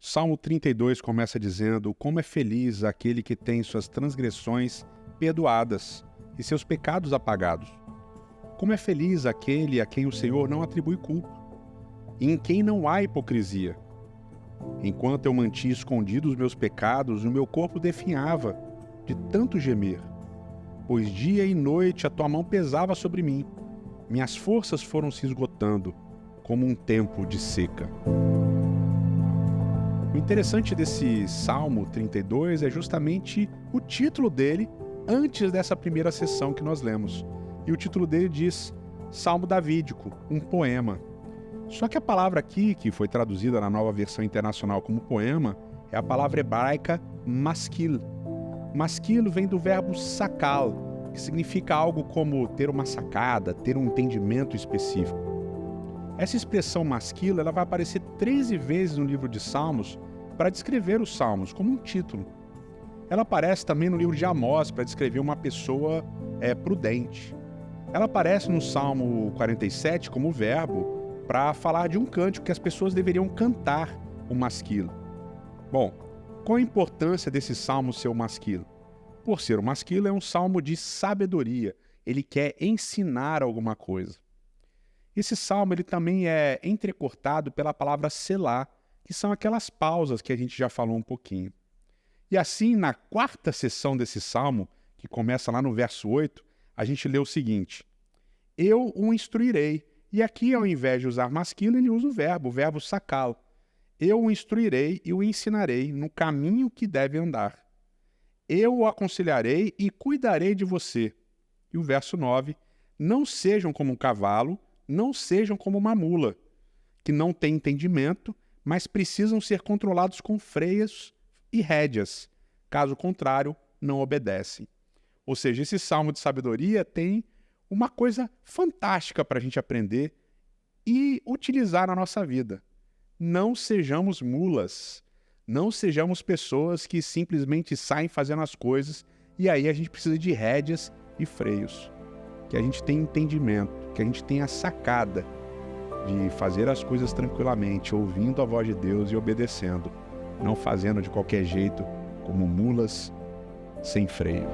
Salmo 32 começa dizendo: como é feliz aquele que tem suas transgressões perdoadas e seus pecados apagados. Como é feliz aquele a quem o Senhor não atribui culpa, e em quem não há hipocrisia. Enquanto eu mantinha escondidos os meus pecados, o meu corpo definhava de tanto gemer, pois dia e noite a tua mão pesava sobre mim. Minhas forças foram se esgotando, como um tempo de seca. O interessante desse Salmo 32 é justamente o título dele antes dessa primeira sessão que nós lemos. E o título dele diz Salmo Davídico, um poema. Só que a palavra aqui, que foi traduzida na Nova Versão Internacional como poema, é a palavra hebraica maskil. Maskil vem do verbo sakal, que significa algo como ter uma sacada, ter um entendimento específico. Essa expressão maskil ela vai aparecer 13 vezes no livro de Salmos para descrever os Salmos, como um título. Ela aparece também no livro de Amós para descrever uma pessoa prudente. Ela aparece no Salmo 47 como verbo para falar de um cântico que as pessoas deveriam cantar o maskil. Bom, qual a importância desse salmo ser o maskil? Por ser o maskil, é um salmo de sabedoria. Ele quer ensinar alguma coisa. Esse salmo ele também é entrecortado pela palavra selá, que são aquelas pausas que a gente já falou um pouquinho. E assim, na quarta sessão desse salmo, que começa lá no verso 8, a gente lê o seguinte: eu o instruirei. E aqui, ao invés de usar masculino, ele usa o verbo sakal. Eu o instruirei e o ensinarei no caminho que deve andar. Eu o aconselharei e cuidarei de você. E o verso 9, não sejam como um cavalo, não sejam como uma mula, que não tem entendimento, mas precisam ser controlados com freios e rédeas. Caso contrário, não obedecem. Ou seja, esse salmo de sabedoria tem uma coisa fantástica para a gente aprender e utilizar na nossa vida. Não sejamos mulas, não sejamos pessoas que simplesmente saem fazendo as coisas e aí a gente precisa de rédeas e freios. Que a gente tenha entendimento, que a gente tenha a sacada de fazer as coisas tranquilamente, ouvindo a voz de Deus e obedecendo, não fazendo de qualquer jeito como mulas sem freio.